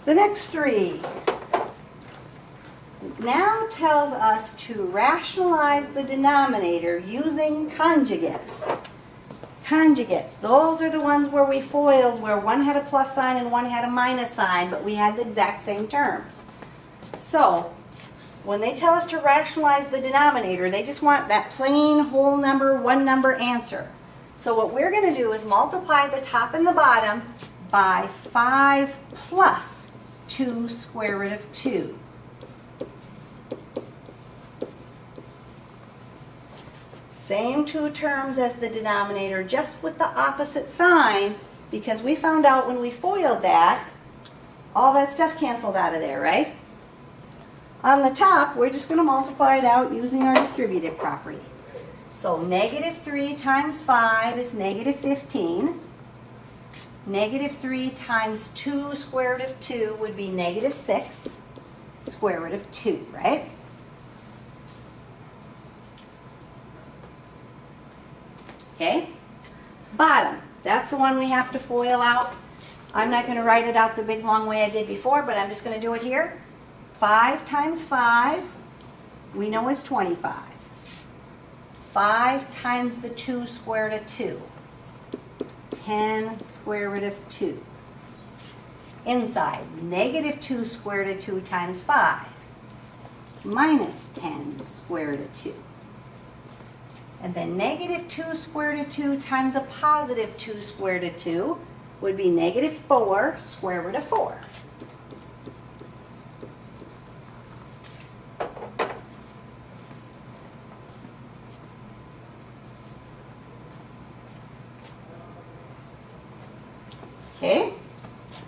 The next three now tells us to rationalize the denominator using conjugates. Conjugates, those are the ones where we FOILed, where one had a plus sign and one had a minus sign, but we had the exact same terms. So, when they tell us to rationalize the denominator, they just want that plain whole number, one number answer. So what we're going to do is multiply the top and the bottom by 5 plus 2 square root of 2. Same two terms as the denominator, just with the opposite sign, because we found out when we FOILed that, all that stuff canceled out of there, right? On the top, we're just going to multiply it out using our distributive property. So negative 3 times 5 is negative 15. Negative 3 times 2 square root of 2 would be negative 6 square root of 2, right? Okay? Bottom, that's the one we have to FOIL out. I'm not going to write it out the big long way I did before, but I'm just going to do it here. 5 times 5, we know is 25. 5 times the 2 square root of 2, 10 square root of 2. Inside, negative 2 square root of 2 times 5, minus 10 square root of 2. And then negative 2 square root of 2 times a positive 2 square root of 2 would be negative 4 square root of 4. Okay,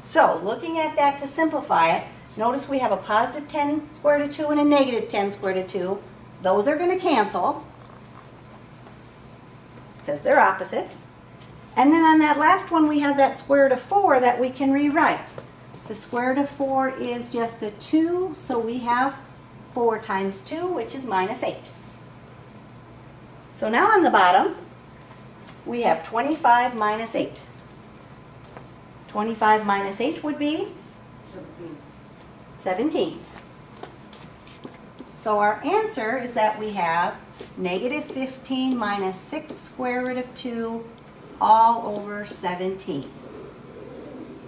so looking at that to simplify it, notice we have a positive 10 square root of 2 and a negative 10 square root of 2. Those are going to cancel because they're opposites. And then on that last one, we have that square root of 4 that we can rewrite. The square root of 4 is just a 2, so we have 4 times 2, which is minus 8. So now on the bottom, we have 25 minus 8. 25 minus 8 would be 17. So our answer is that we have negative 15 minus 6 square root of 2 all over 17.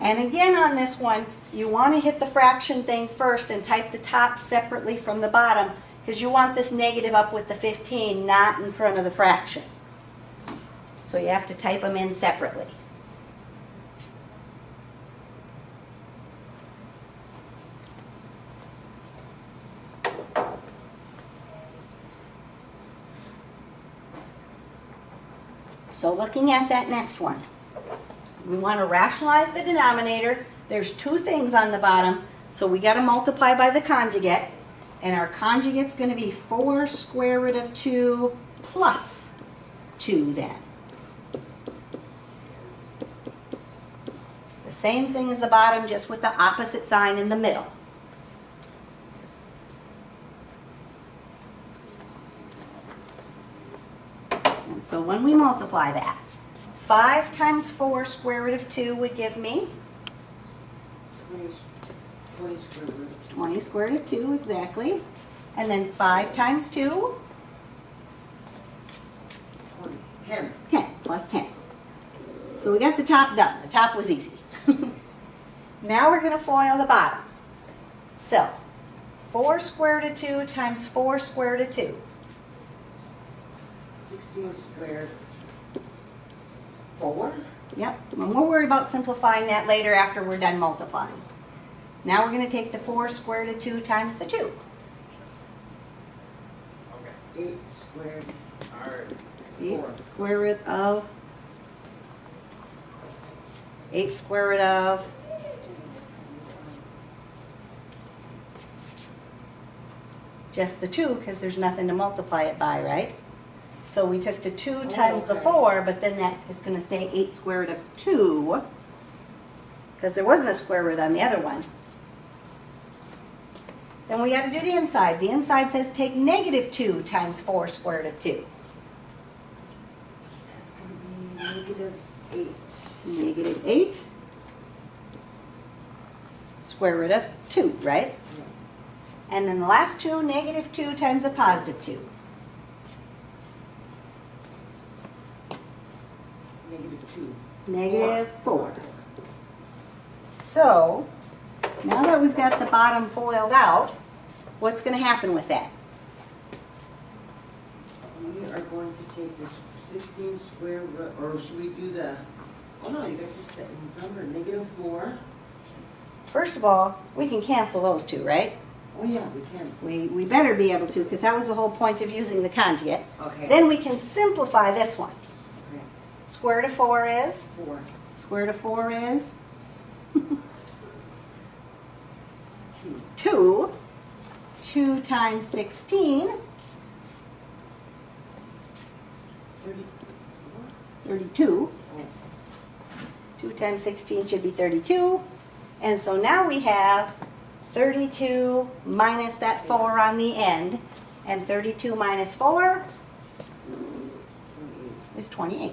And again on this one, you want to hit the fraction thing first and type the top separately from the bottom, because you want this negative up with the 15, not in front of the fraction. So you have to type them in separately. So looking at that next one, we want to rationalize the denominator. There's two things on the bottom, so we got to multiply by the conjugate, and our conjugate's going to be 4 square root of 2 plus 2 then. The same thing as the bottom, just with the opposite sign in the middle. And so when we multiply that, 5 times 4 square root of 2 would give me 20 square root of 2. 20 square root of 2, exactly. And then 5 times 2? 20. 10. 10, plus 10. So we got the top done. The top was easy. Now we're going to FOIL the bottom. So, 4 square root of 2 times 4 square root of 2. 16 squared. 4. Yep, and we'll worry about simplifying that later after we're done multiplying. Now we're going to take the 4 square root of 2 times the 2. 8 squared. 8 square root of 8 square root of just the 2, because there's nothing to multiply it by, right? So we took the 2 times the 4, but then that is going to stay 8 square root of 2, because there wasn't a square root on the other one. Then we got to do the inside. The inside says take negative 2 times 4 square root of 2. That's going to be negative 8. Negative 8. square root of 2, right? Yeah. And then the last two, negative 2 times a positive 2. Negative 2. Negative 4. So, now that we've got the bottom foiled out, what's going to happen with that? We are going to take this 16 square root, or should we do the, oh no, you got just the number, negative 4. First of all, we can cancel those two, right? Oh yeah, we can. We better be able to, because that was the whole point of using the conjugate. Okay. Then we can simplify this one. Okay. Square root of 4 is? 4. Square root of 4 is? 2. 2. 2 times 16, 34. 32. Oh, 2 times 16 should be 32. And so now we have 32 minus that 4 on the end. And 32 minus 4 28. is 28.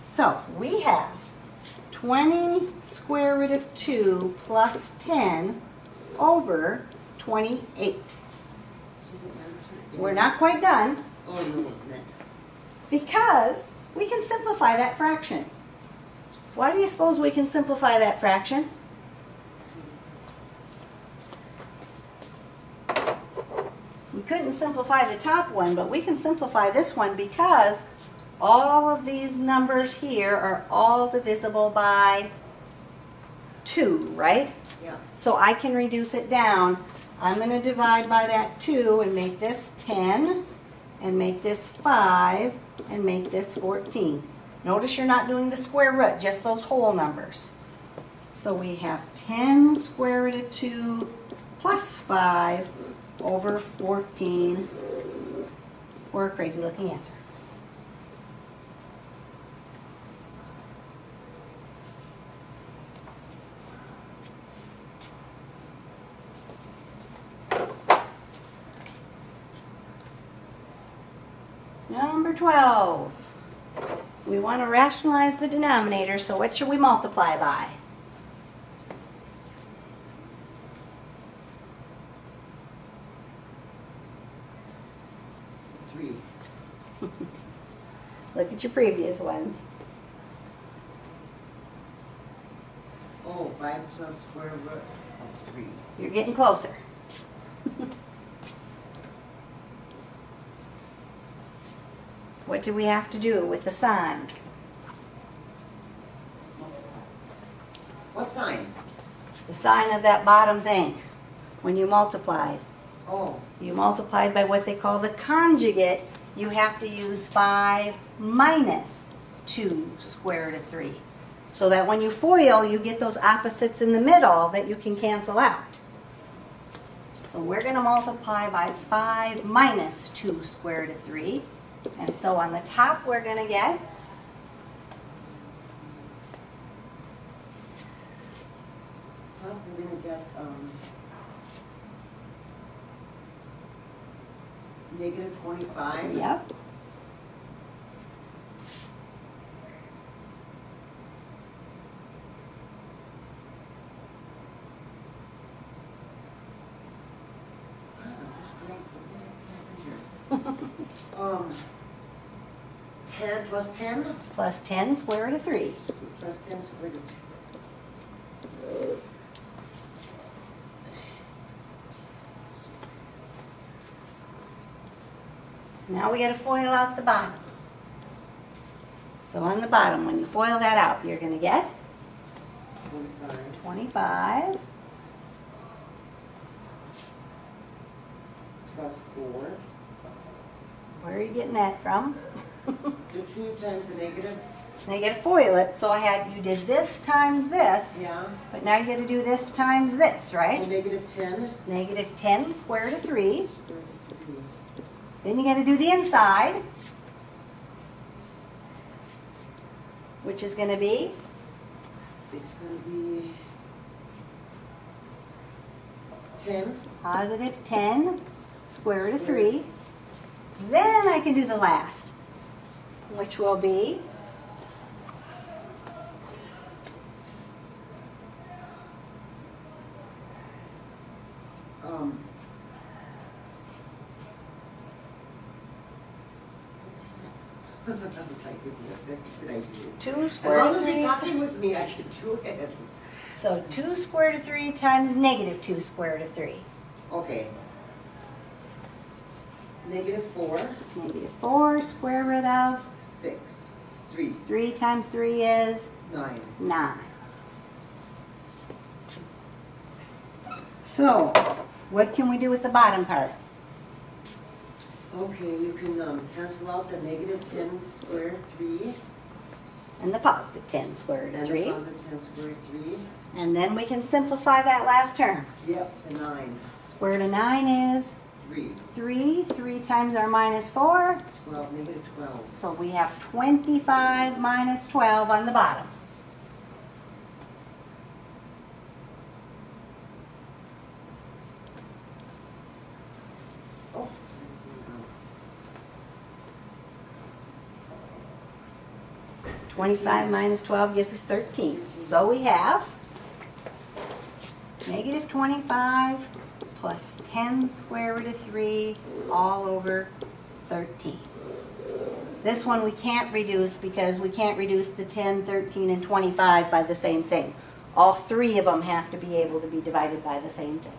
So we have 20 square root of 2 plus 10 over 28. So the answer is... We're not quite done Oh no, next. because we can simplify that fraction. Why do you suppose we can simplify that fraction? We couldn't simplify the top one, but we can simplify this one because all of these numbers here are all divisible by 2, right? Yeah. So I can reduce it down. I'm going to divide by that 2 and make this 10, and make this 5, and make this 14. Notice you're not doing the square root, just those whole numbers. So we have 10 square root of 2 plus 5 over 14 for a crazy looking answer. Number 12. We want to rationalize the denominator, so what should we multiply by? Three. Look at your previous ones. Oh, 5 plus square root of 3. You're getting closer. What do we have to do with the sign? What sign? The sign of that bottom thing. When you multiplied. Oh, You multiplied by what they call the conjugate. You have to use 5 minus 2 square root of 3. So that when you FOIL, you get those opposites in the middle that you can cancel out. So we're going to multiply by 5 minus 2 square root of 3. And so on the top we're going to get top we're going to get negative 25. yep. God, I'm just blank. What the heck happened here? 10 plus 10? Plus 10 square root of 3. Plus 10 squared root. Now we got to FOIL out the bottom. So on the bottom, when you FOIL that out, you're going to get 25. 25 Plus 4. Where are you getting that from? The 2 times the negative. Now you got to FOIL it. So you did this times this, Yeah. but now you got to do this times this, So right? negative 10. Negative 10 square root of 3. Square root of 3. Then you got to do the inside, which is going to be It's going to be 10. positive 10 square root of 3. Then I can do the last, which will be Two As square long root of as you're 3. talking with me, I can do it. So 2 square root of 3 times negative 2 square root of 3. Okay. Negative 4. Negative 4 square root of 6. 3. 3 times 3 is 9. 9. So, what can we do with the bottom part? Okay, you can cancel out the negative 10 square 3 And the positive 10 square root of and 3. the positive 10 square 3. And then we can simplify that last term. Yep, the 9. Square root of 9 is 3. 3. 3 times our minus 4. 12, negative 12. So we have 25 minus 12 on the bottom. Oh. 25 minus 12 gives us 13. So we have negative 25 plus 10 square root of 3 all over 13. This one we can't reduce because we can't reduce the 10, 13, and 25 by the same thing. All three of them have to be able to be divided by the same thing.